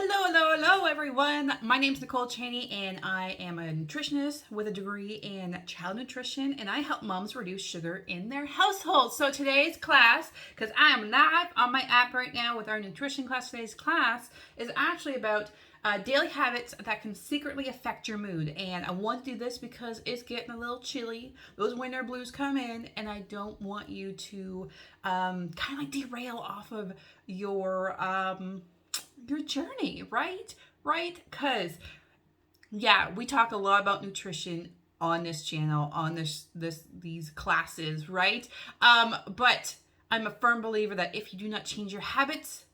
Hello, everyone. My name is Nicole Cheney, and I am a nutritionist with a degree in child nutrition, and I help moms reduce sugar in their household. So today's class, because I am live on my app right now with our nutrition class, today's class is actually about daily habits that can secretly affect your mood. And I want to do this because it's getting a little chilly. Those winter blues come in, and I don't want you to kind of like derail off of your journey, right? Because yeah, we talk a lot about nutrition on this channel, on these classes, right? But I'm a firm believer that if you do not change your habits,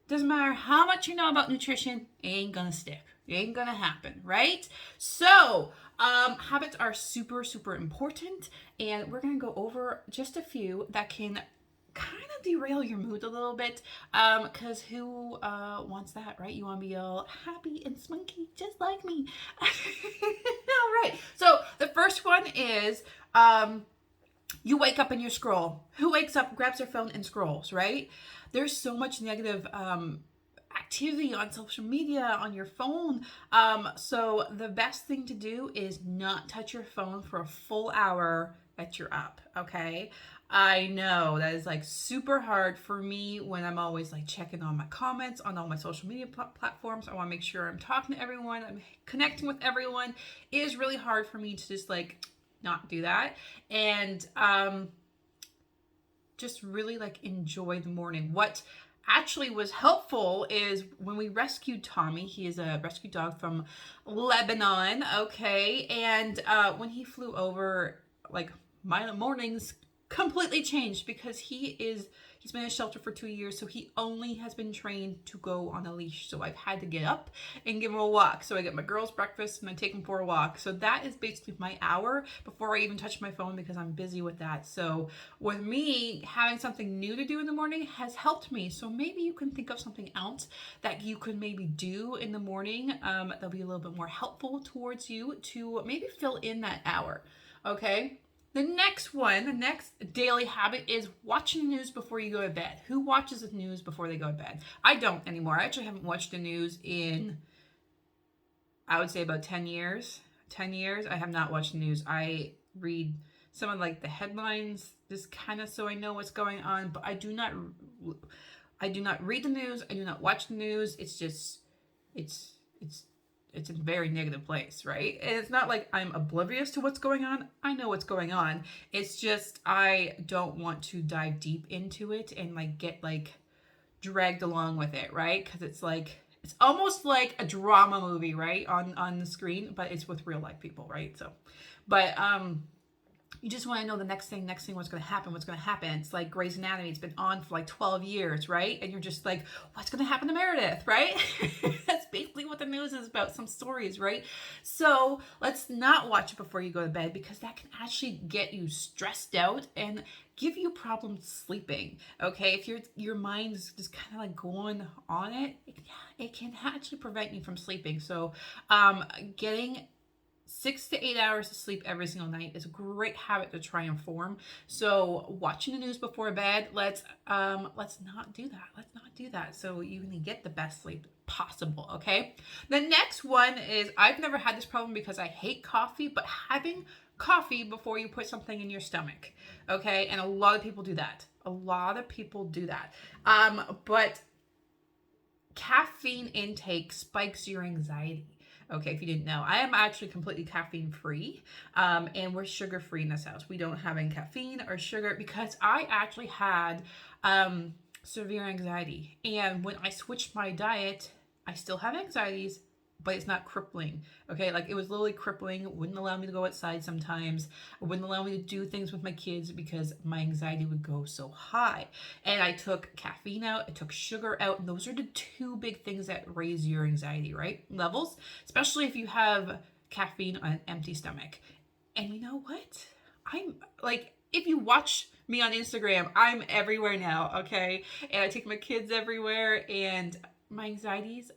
doesn't matter how much you know about nutrition, it ain't gonna stick. It ain't gonna happen, right? So habits are super important, and we're gonna go over just a few that can kind of derail your mood a little bit, because who wants that, right? You want to be all happy and spunky just like me. All right, so the first one is you wake up and you scroll. Who wakes up, grabs their phone and scrolls, right? There's so much negative activity on social media, on your phone. So the best thing to do is not touch your phone for a full hour that you're up, okay? I know that is like super hard for me when I'm always like checking on my comments on all my social media platforms. I want to make sure I'm talking to everyone, I'm connecting with everyone. It is really hard for me to just like not do that and just really like enjoy the morning. What actually was helpful is when we rescued Tommy. He is a rescue dog from Lebanon, okay? And when he flew over, like my mornings completely changed because he's been in a shelter for 2 years, so he only has been trained to go on a leash. So I've had to get up and give him a walk. So I get my girls breakfast and I take him for a walk. So that is basically my hour before I even touch my phone because I'm busy with that. So with me, having something new to do in the morning has helped me. So maybe you can think of something else that you could maybe do in the morning that'll be a little bit more helpful towards you to maybe fill in that hour, okay? The next daily habit is watching the news before you go to bed. Who watches the news before they go to bed? I don't anymore. I actually haven't watched the news in, I would say, about 10 years. 10 years, I have not watched the news. I read some of like the headlines, just kind of so I know what's going on, but I do not read the news. I do not watch the news. It's just, it's a very negative place, right? And it's not like I'm oblivious to what's going on. I know what's going on. It's just I don't want to dive deep into it and like get like dragged along with it, right? Because it's almost like a drama movie, right? On the screen, but it's with real life people, right? So, but you just want to know the next thing, what's going to happen. It's like Grey's Anatomy. It's been on for like 12 years, right? And you're just like, what's going to happen to Meredith, right? That's basically what the news is about, some stories, right? So let's not watch it before you go to bed because that can actually get you stressed out and give you problems sleeping, okay? If your mind is just kind of like going on it can actually prevent you from sleeping. So getting 6 to 8 hours of sleep every single night is a great habit to try and form. So watching the news before bed, let's not do that. Let's not do that. So you can get the best sleep possible, okay? The next one is, I've never had this problem because I hate coffee, but having coffee before you put something in your stomach, okay? And a lot of people do that. But caffeine intake spikes your anxiety. Okay, if you didn't know, I am actually completely caffeine free, and we're sugar free in this house. We don't have any caffeine or sugar because I actually had severe anxiety. And when I switched my diet, I still have anxieties, but it's not crippling. Okay, like it was literally crippling. It wouldn't allow me to go outside sometimes. It wouldn't allow me to do things with my kids because my anxiety would go so high. And I took caffeine out, I took sugar out, and those are the two big things that raise your anxiety, right? Levels, especially if you have caffeine on an empty stomach. And you know what? I'm like, if you watch me on Instagram, I'm everywhere now, okay? And I take my kids everywhere, and my anxieties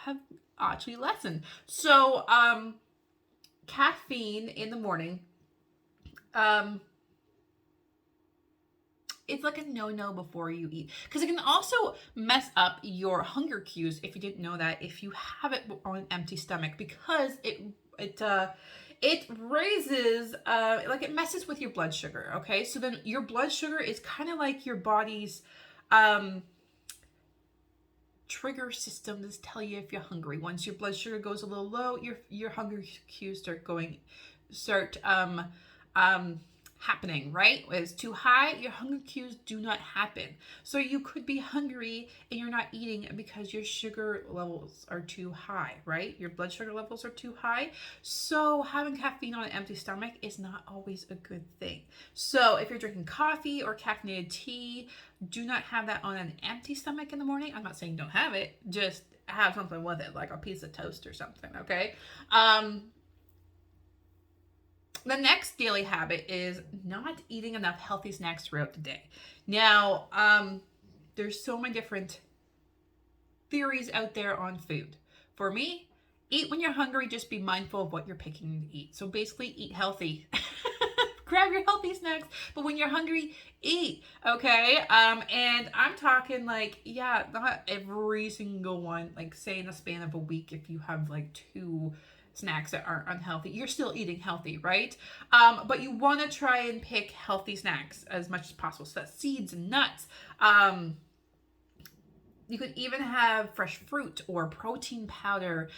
have actually lessened. So caffeine in the morning it's like a no before you eat, because it can also mess up your hunger cues if you didn't know that, if you have it on an empty stomach, because it raises like it messes with your blood sugar. Okay, so then your blood sugar is kind of like your body's trigger system to tell you if you're hungry. Once your blood sugar goes a little low, your hunger cues start happening, right? When it's too high, your hunger cues do not happen. So you could be hungry and you're not eating because your sugar levels are too high, right? Your blood sugar levels are too high. So having caffeine on an empty stomach is not always a good thing. So if you're drinking coffee or caffeinated tea, do not have that on an empty stomach in the morning. I'm not saying don't have it, just have something with it, like a piece of toast or something, okay? The next daily habit is not eating enough healthy snacks throughout the day. Now, there's so many different theories out there on food. For me, eat when you're hungry, just be mindful of what you're picking to eat. So basically, eat healthy. Grab your healthy snacks, but when you're hungry, eat, okay? And I'm talking like, yeah, not every single one, like say in a span of a week, if you have like 2 snacks that aren't unhealthy, you're still eating healthy, right? But you want to try and pick healthy snacks as much as possible. So that's seeds and nuts. You could even have fresh fruit or protein powder.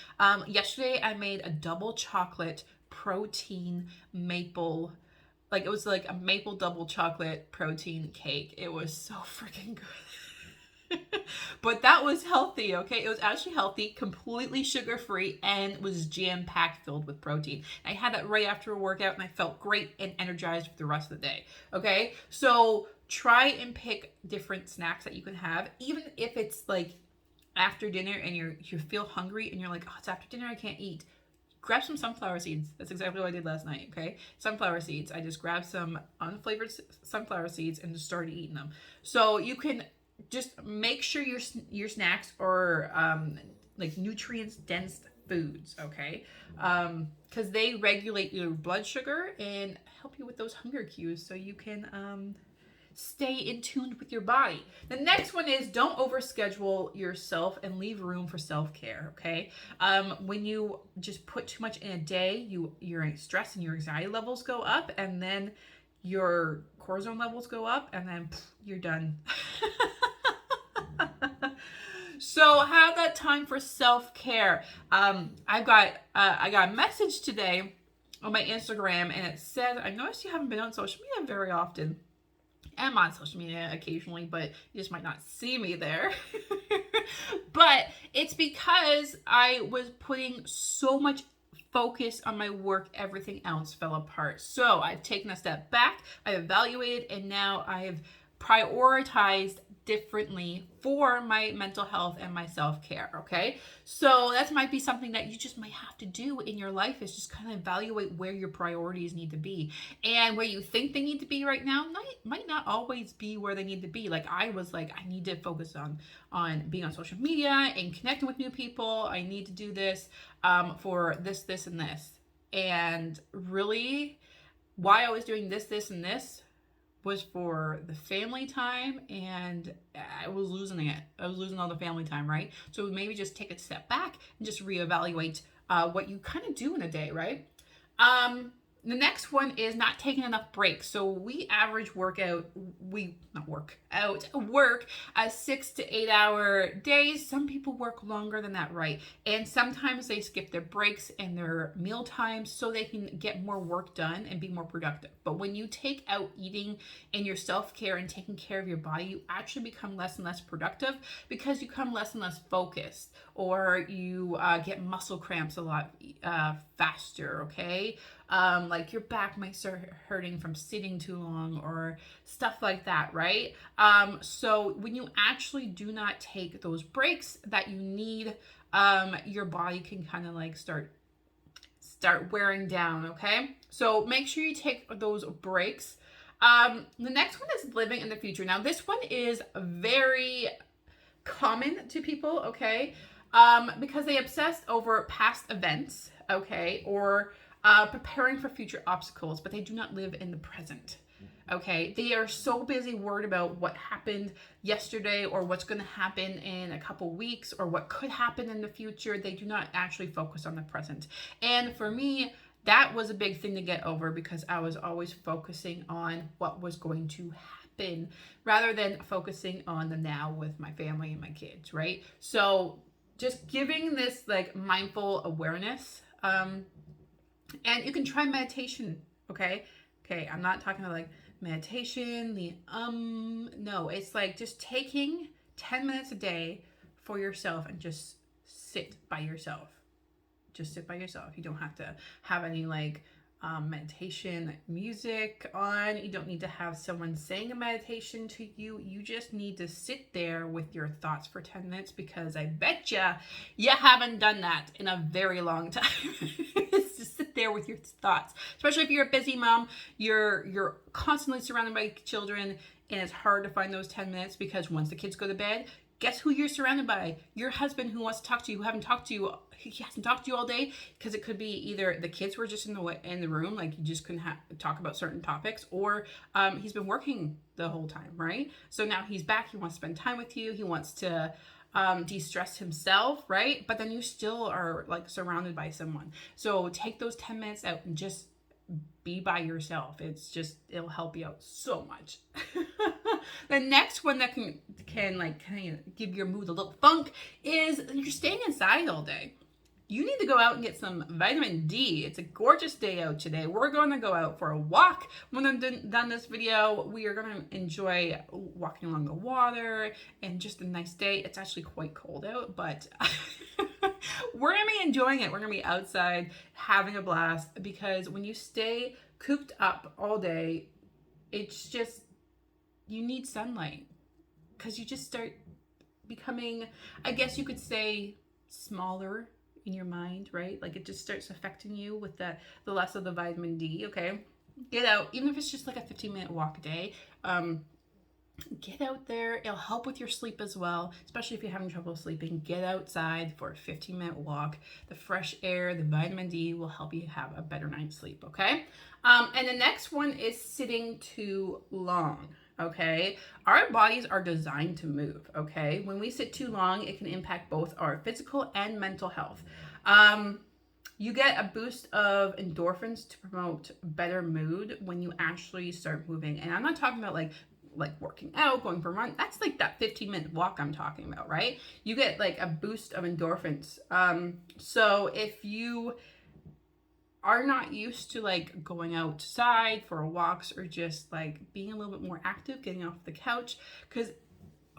Yesterday I made a double chocolate protein maple, like it was like a maple double chocolate protein cake. It was so freaking good. But that was healthy, okay? It was actually healthy, completely sugar-free, and was jam-packed filled with protein. I had that right after a workout, and I felt great and energized for the rest of the day, okay? So try and pick different snacks that you can have, even if it's like after dinner and you feel hungry and you're like, oh, it's after dinner, I can't eat. Grab some sunflower seeds. That's exactly what I did last night, okay? Sunflower seeds. I just grabbed some unflavored sunflower seeds and just started eating them. So you can just make sure your snacks are like nutrients dense foods, okay? Because they regulate your blood sugar and help you with those hunger cues, so you can stay in tune with your body. The next one is don't overschedule yourself and leave room for self-care, okay? When you just put too much in a day, your stress and your anxiety levels go up, and then your cortisol levels go up, and then you're done. So have that time for self-care. I got a message today on my Instagram, and it said, I noticed you haven't been on social media very often. I'm on social media occasionally, but you just might not see me there. But it's because I was putting so much focus on my work, everything else fell apart. So I've taken a step back, I evaluated, and now I have prioritized differently for my mental health and my self-care, okay? So that might be something that you just might have to do in your life, is just kind of evaluate where your priorities need to be. And where you think they need to be right now might not always be where they need to be. Like I was like, I need to focus on being on social media and connecting with new people. I need to do this for this, and this. And really, why I was doing this, and this was for the family time, and I was losing it. I was losing all the family time, right? So maybe just take a step back and just reevaluate what you kind of do in a day, right? The next one is not taking enough breaks. So we average work 6 to 8 hour days. Some people work longer than that, right? And sometimes they skip their breaks and their meal times so they can get more work done and be more productive. But when you take out eating and your self-care and taking care of your body, you actually become less and less productive, because you become less and less focused, or you get muscle cramps a lot faster, okay? Like your back might start hurting from sitting too long or stuff like that, right? So when you actually do not take those breaks that you need, your body can kind of like start wearing down, okay? So make sure you take those breaks. The next one is living in the future. Now this one is very common to people, okay? Because they obsess over past events, okay? Or preparing for future obstacles, but they do not live in the present. Okay, they are so busy worried about what happened yesterday or what's going to happen in a couple weeks or what could happen in the future. They do not actually focus on the present. And for me, that was a big thing to get over because I was always focusing on what was going to happen rather than focusing on the now with my family and my kids, right? So just giving this like mindful awareness, and you can try meditation. Okay, I'm not talking about like meditation, no, it's like just taking 10 minutes a day for yourself and just sit by yourself. Just sit by yourself. You don't have to have any like meditation music on. You don't need to have someone saying a meditation to you. You just need to sit there with your thoughts for 10 minutes because I bet you haven't done that in a very long time. Just sit there with your thoughts, especially if you're a busy mom. You're constantly surrounded by children, and it's hard to find those 10 minutes because once the kids go to bed, guess who you're surrounded by? Your husband, who wants to talk to you, who hasn't talked to you all day, because it could be either the kids were just in the room, like you just couldn't talk about certain topics, or he's been working the whole time, right? So now he's back. He wants to spend time with you. He wants to de-stress himself, right? But then you still are like surrounded by someone. So take those 10 minutes out and just be by yourself. It'll help you out so much. The next one that can like kind of give your mood a little funk is you're staying inside all day. You need to go out and get some vitamin D. It's a gorgeous day out today. We're going to go out for a walk. When I'm done this video, we are going to enjoy walking along the water and just a nice day. It's actually quite cold out, but we're going to be enjoying it. We're going to be outside having a blast because when you stay cooped up all day, it's just, you need sunlight because you just start becoming, I guess you could say, smaller in your mind, right? Like it just starts affecting you with the less of the vitamin D. Okay, get out, even if it's just like a 15-minute walk a day. Get out there. It'll help with your sleep as well, especially if you're having trouble sleeping. Get outside for a 15-minute walk. The fresh air, the vitamin D will help you have a better night's sleep. Okay, and the next one is sitting too long. Okay, our bodies are designed to move. Okay, when we sit too long, it can impact both our physical and mental health. You get a boost of endorphins to promote better mood when you actually start moving. And I'm not talking about like working out, going for a run. That's like that 15-minute walk I'm talking about, right? You get like a boost of endorphins. So if you are not used to like going outside for walks or just like being a little bit more active, getting off the couch, because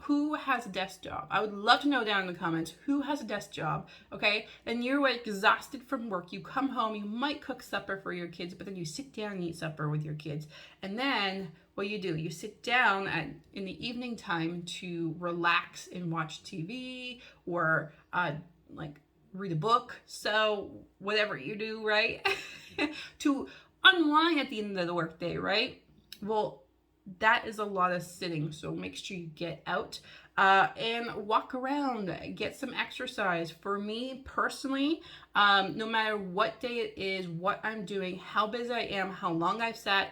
who has a desk job? I would love to know down in the comments who has a desk job. Okay, and you're like exhausted from work. You come home, you might cook supper for your kids, but then you sit down and eat supper with your kids, and then what do? You sit down in the evening time to relax and watch TV or like read a book. So whatever you do, right? To unwind at the end of the workday, right? Well, that is a lot of sitting. So make sure you get out and walk around, get some exercise. For me personally, no matter what day it is, what I'm doing, how busy I am, how long I've sat,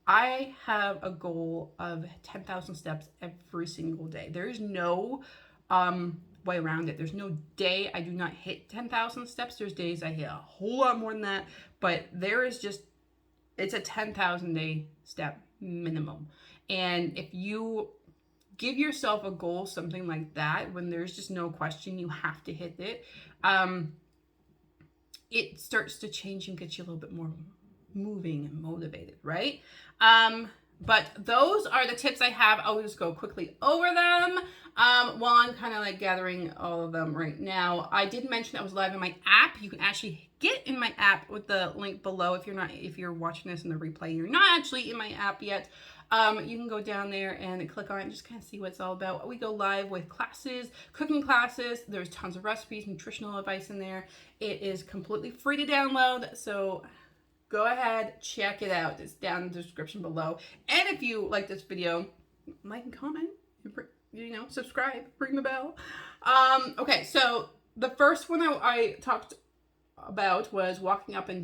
I have a goal of 10,000 steps every single day. There's no way around it. There's no day I do not hit 10,000 steps. There's days I hit a whole lot more than that, but there is just, it's a 10,000 day step minimum. And if you give yourself a goal, something like that, when there's just no question you have to hit it, it starts to change and get you a little bit more moving and motivated, right? But those are the tips I have. I'll just go quickly over them while I'm kind of like gathering all of them right now. I did mention I was live in my app. You can actually get in my app with the link below. If you're watching this in the replay, you're not actually in my app yet. You can go down there and click on it and just kind of see what it's all about. We go live with classes, cooking classes. There's tons of recipes, nutritional advice in there. It is completely free to download. So go ahead, check it out. It's down in the description below. And if you like this video, like and comment, subscribe, ring the bell. Okay, so the first one I talked about was waking up and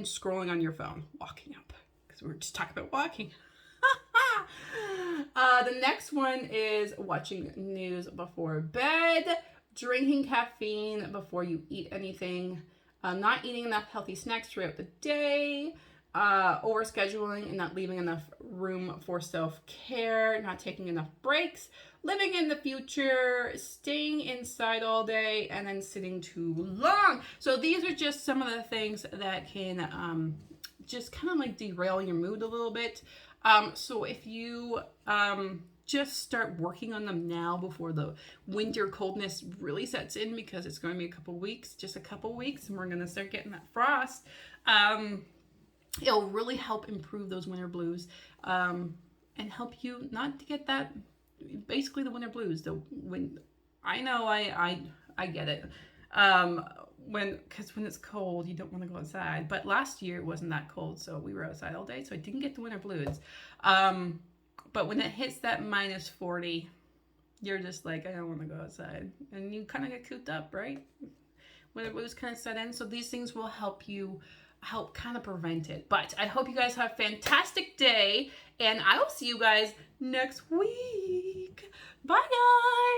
scrolling on your phone. Walking up. because we're just talking about walking. The next one is watching news before bed, drinking caffeine before you eat anything, not eating enough healthy snacks throughout the day, overscheduling and not leaving enough room for self-care, not taking enough breaks, living in the future, staying inside all day, and then sitting too long. So these are just some of the things that can just kind of like derail your mood a little bit. So if you just start working on them now before the winter coldness really sets in, because it's going to be just a couple weeks, and we're going to start getting that frost. It'll really help improve those winter blues, and help you not to get that, basically the winter blues. I know I get it. Because when it's cold, you don't want to go outside. But last year it wasn't that cold, so we were outside all day, so I didn't get the winter blues. But when it hits that minus 40, you're just like, I don't want to go outside. And you kind of get cooped up, right? Winter blues kind of set in. So these things will help kind of prevent it. But I hope you guys have a fantastic day, and I will see you guys next week. Bye, guys.